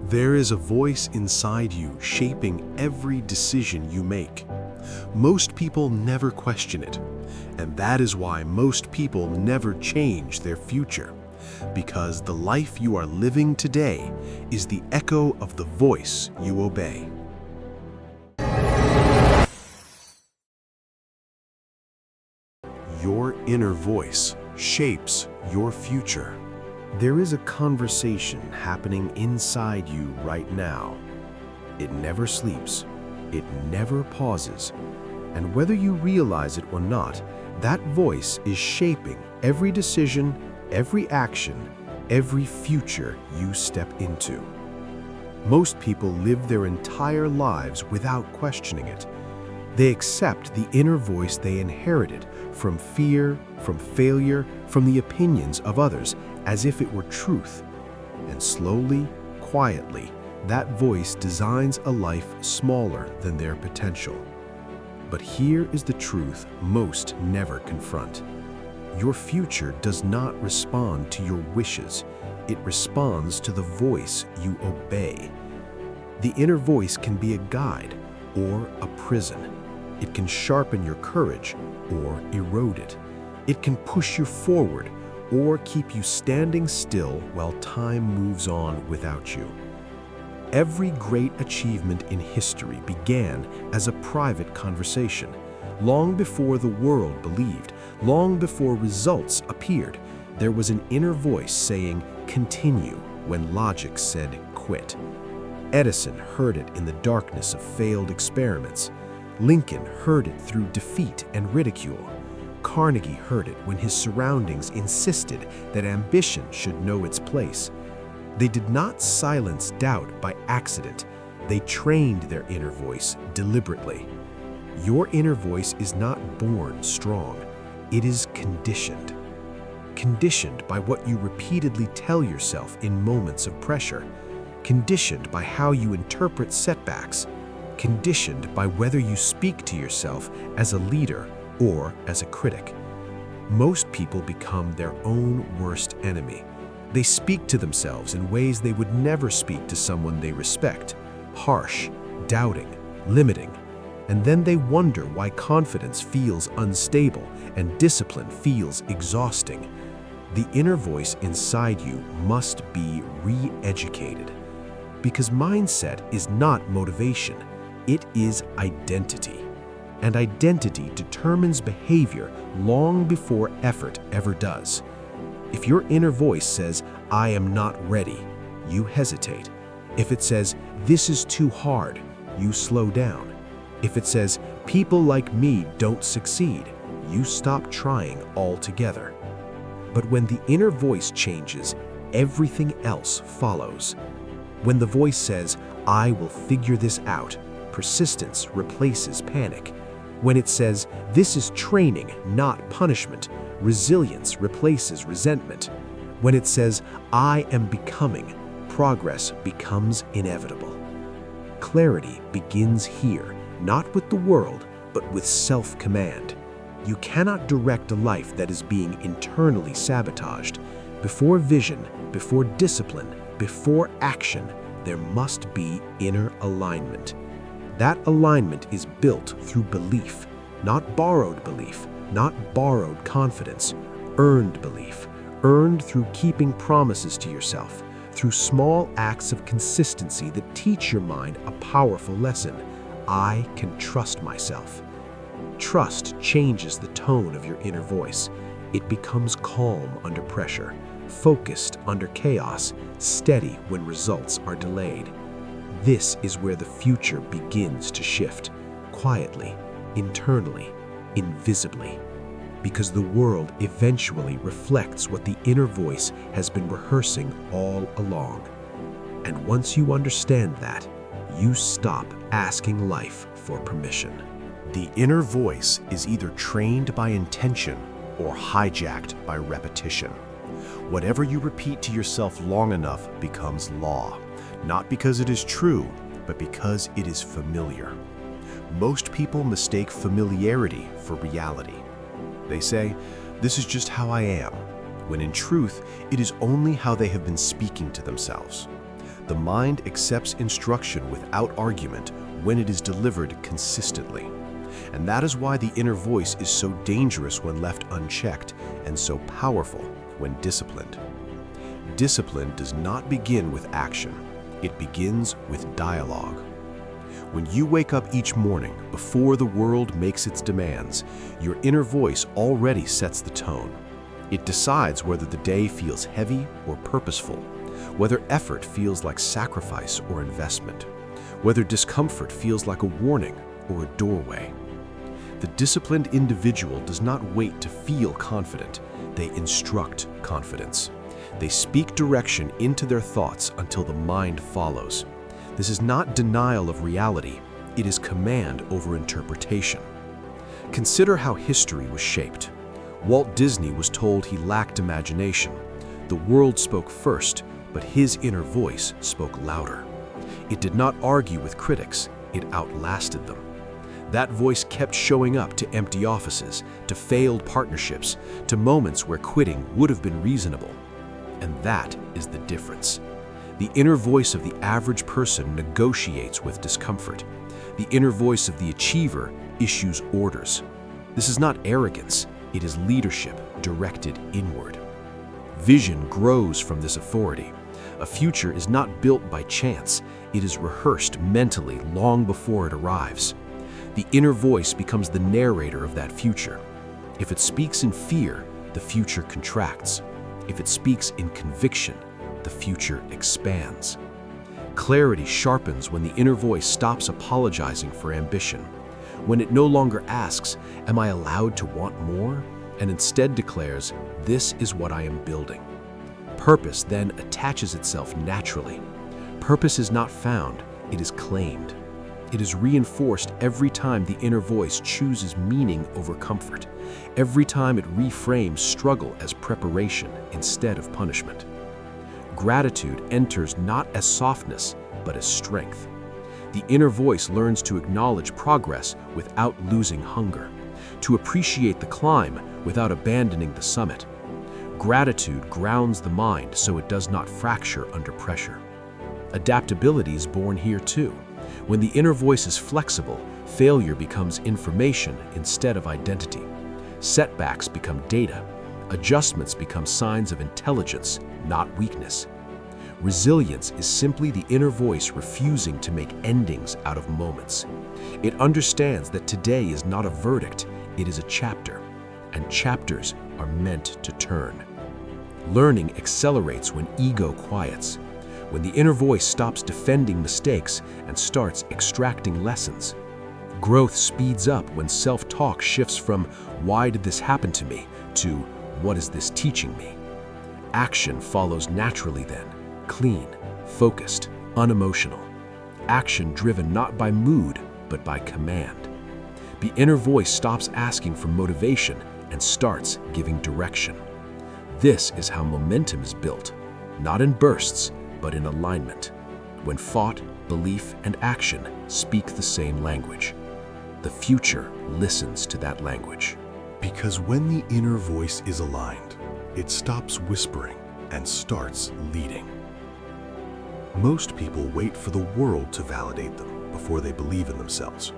There is a voice inside you shaping every decision you make. Most people never question it, and that is why most people never change their future, because the life you are living today is the echo of the voice you obey. Your inner voice shapes your future. There is a conversation happening inside you right now. It never sleeps. It never pauses. And whether you realize it or not, that voice is shaping every decision, every action, every future you step into. Most people live their entire lives without questioning it. They accept the inner voice they inherited from fear, from failure, from the opinions of others, as if it were truth. And slowly, quietly, that voice designs a life smaller than their potential. But here is the truth most never confront. Your future does not respond to your wishes. It responds to the voice you obey. The inner voice can be a guide or a prison. It can sharpen your courage or erode it. It can push you forward or keep you standing still while time moves on without you. Every great achievement in history began as a private conversation. Long before the world believed, long before results appeared, there was an inner voice saying, "Continue," when logic said, "Quit." Edison heard it in the darkness of failed experiments. Lincoln heard it through defeat and ridicule. Carnegie heard it when his surroundings insisted that ambition should know its place. They did not silence doubt by accident. They trained their inner voice deliberately. Your inner voice is not born strong. It is conditioned. Conditioned by what you repeatedly tell yourself in moments of pressure. Conditioned by how you interpret setbacks. Conditioned by whether you speak to yourself as a leader or as a critic. Most people become their own worst enemy. They speak to themselves in ways they would never speak to someone they respect, harsh, doubting, limiting. And then they wonder why confidence feels unstable and discipline feels exhausting. The inner voice inside you must be re-educated. Because mindset is not motivation, it is identity. And identity determines behavior long before effort ever does. If your inner voice says, "I am not ready," you hesitate. If it says, "This is too hard," you slow down. If it says, "People like me don't succeed," you stop trying altogether. But when the inner voice changes, everything else follows. When the voice says, "I will figure this out," persistence replaces panic. When it says, "This is training, not punishment," resilience replaces resentment. When it says, "I am becoming," progress becomes inevitable. Clarity begins here, not with the world, but with self-command. You cannot direct a life that is being internally sabotaged. Before vision, before discipline, before action, there must be inner alignment. That alignment is built through belief, not borrowed belief, not borrowed confidence, earned belief, earned through keeping promises to yourself, through small acts of consistency that teach your mind a powerful lesson. I can trust myself. Trust changes the tone of your inner voice. It becomes calm under pressure, focused under chaos, steady when results are delayed. This is where the future begins to shift, quietly, internally, invisibly, because the world eventually reflects what the inner voice has been rehearsing all along. And once you understand that, you stop asking life for permission. The inner voice is either trained by intention or hijacked by repetition. Whatever you repeat to yourself long enough becomes law, not because it is true, but because it is familiar. Most people mistake familiarity for reality. They say, "This is just how I am," when in truth, it is only how they have been speaking to themselves. The mind accepts instruction without argument when it is delivered consistently. And that is why the inner voice is so dangerous when left unchecked and so powerful when disciplined. Discipline does not begin with action. It begins with dialogue. When you wake up each morning before the world makes its demands, your inner voice already sets the tone. It decides whether the day feels heavy or purposeful, whether effort feels like sacrifice or investment, whether discomfort feels like a warning or a doorway. The disciplined individual does not wait to feel confident. They instruct confidence. They speak direction into their thoughts until the mind follows. This is not denial of reality. It is command over interpretation. Consider how history was shaped. Walt Disney was told he lacked imagination. The world spoke first, but his inner voice spoke louder. It did not argue with critics. It outlasted them. That voice kept showing up to empty offices, to failed partnerships, to moments where quitting would have been reasonable. And that is the difference. The inner voice of the average person negotiates with discomfort. The inner voice of the achiever issues orders. This is not arrogance, it is leadership directed inward. Vision grows from this authority. A future is not built by chance, it is rehearsed mentally long before it arrives. The inner voice becomes the narrator of that future. If it speaks in fear, the future contracts. If it speaks in conviction, the future expands. Clarity sharpens when the inner voice stops apologizing for ambition, when it no longer asks, "Am I allowed to want more?" and instead declares, "This is what I am building." Purpose then attaches itself naturally. Purpose is not found, it is claimed. It is reinforced every time the inner voice chooses meaning over comfort, every time it reframes struggle as preparation instead of punishment. Gratitude enters not as softness, but as strength. The inner voice learns to acknowledge progress without losing hunger, to appreciate the climb without abandoning the summit. Gratitude grounds the mind so it does not fracture under pressure. Adaptability is born here too. When the inner voice is flexible, failure becomes information instead of identity. Setbacks become data. Adjustments become signs of intelligence, not weakness. Resilience is simply the inner voice refusing to make endings out of moments. It understands that today is not a verdict, it is a chapter, and chapters are meant to turn. Learning accelerates when ego quiets, when the inner voice stops defending mistakes and starts extracting lessons. Growth speeds up when self-talk shifts from "Why did this happen to me?" to "What is this teaching me?" Action follows naturally then, clean, focused, unemotional. Action driven not by mood, but by command. The inner voice stops asking for motivation and starts giving direction. This is how momentum is built, not in bursts, but in alignment, when thought, belief, and action speak the same language. The future listens to that language. Because when the inner voice is aligned, it stops whispering and starts leading. Most people wait for the world to validate them before they believe in themselves.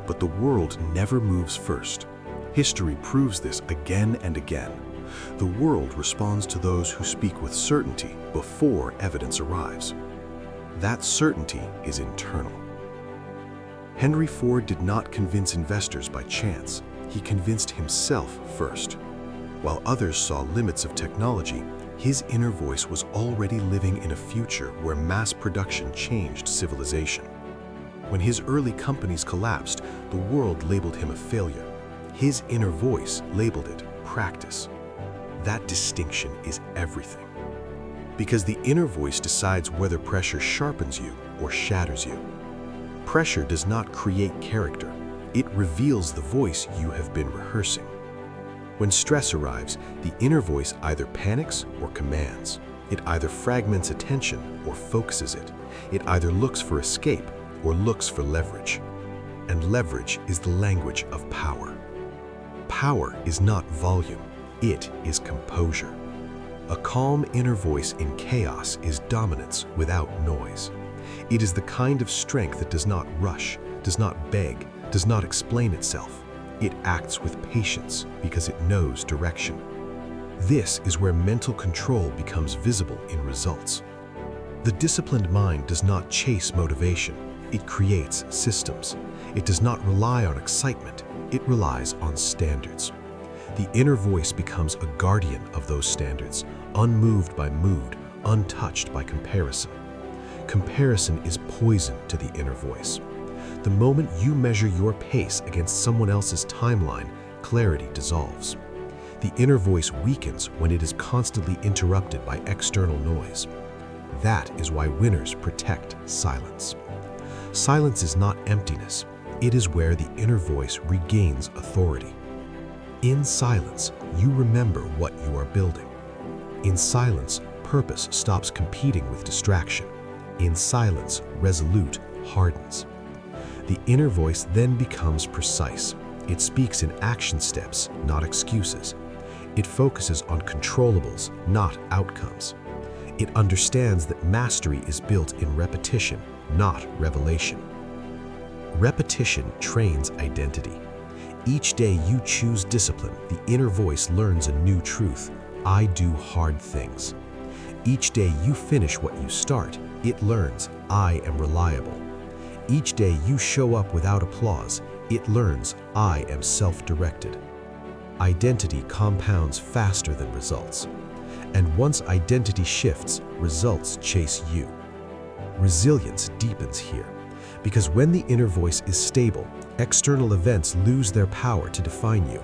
But the world never moves first. History proves this again and again. The world responds to those who speak with certainty before evidence arrives. That certainty is internal. Henry Ford did not convince investors by chance. He convinced himself first. While others saw limits of technology, his inner voice was already living in a future where mass production changed civilization. When his early companies collapsed, the world labeled him a failure. His inner voice labeled it practice. That distinction is everything. Because the inner voice decides whether pressure sharpens you or shatters you. Pressure does not create character. It reveals the voice you have been rehearsing. When stress arrives, the inner voice either panics or commands. It either fragments attention or focuses it. It either looks for escape or looks for leverage. And leverage is the language of power. Power is not volume, it is composure. A calm inner voice in chaos is dominance without noise. It is the kind of strength that does not rush, does not beg, does not explain itself. It acts with patience because it knows direction. This is where mental control becomes visible in results. The disciplined mind does not chase motivation. It creates systems. It does not rely on excitement. It relies on standards. The inner voice becomes a guardian of those standards, unmoved by mood, untouched by comparison. Comparison is poison to the inner voice. The moment you measure your pace against someone else's timeline, clarity dissolves. The inner voice weakens when it is constantly interrupted by external noise. That is why winners protect silence. Silence is not emptiness. It is where the inner voice regains authority. In silence, you remember what you are building. In silence, purpose stops competing with distraction. In silence, resolute hardens. The inner voice then becomes precise. It speaks in action steps, not excuses. It focuses on controllables, not outcomes. It understands that mastery is built in repetition, not revelation. Repetition trains identity. Each day you choose discipline, the inner voice learns a new truth. I do hard things. Each day you finish what you start, it learns, I am reliable. Each day you show up without applause, it learns, I am self-directed. Identity compounds faster than results. And once identity shifts, results chase you. Resilience deepens here, because when the inner voice is stable, external events lose their power to define you.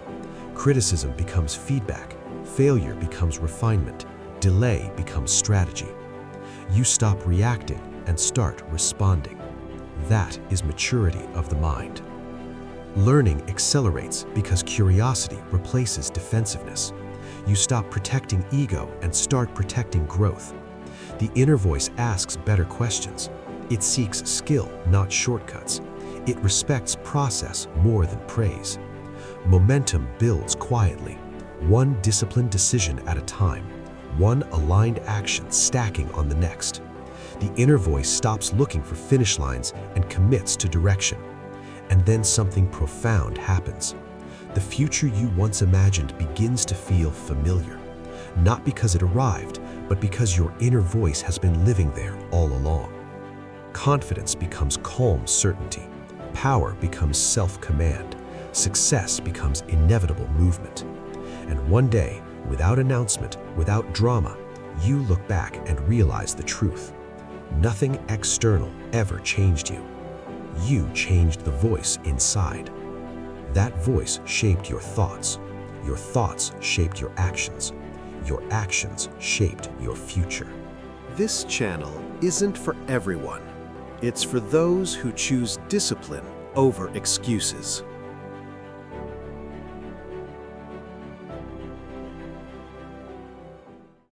Criticism becomes feedback, failure becomes refinement, delay becomes strategy. You stop reacting and start responding. That is maturity of the mind. Learning accelerates because curiosity replaces defensiveness. You stop protecting ego and start protecting growth. The inner voice asks better questions. It seeks skill, not shortcuts. It respects process more than praise. Momentum builds quietly, one disciplined decision at a time, one aligned action stacking on the next. The inner voice stops looking for finish lines and commits to direction. And then something profound happens. The future you once imagined begins to feel familiar, not because it arrived, but because your inner voice has been living there all along. Confidence becomes calm certainty. Power becomes self-command. Success becomes inevitable movement. And one day, without announcement, without drama, you look back and realize the truth. Nothing external ever changed you. You changed the voice inside. That voice shaped your thoughts. Your thoughts shaped your actions. Your actions shaped your future. This channel isn't for everyone. It's for those who choose discipline over excuses.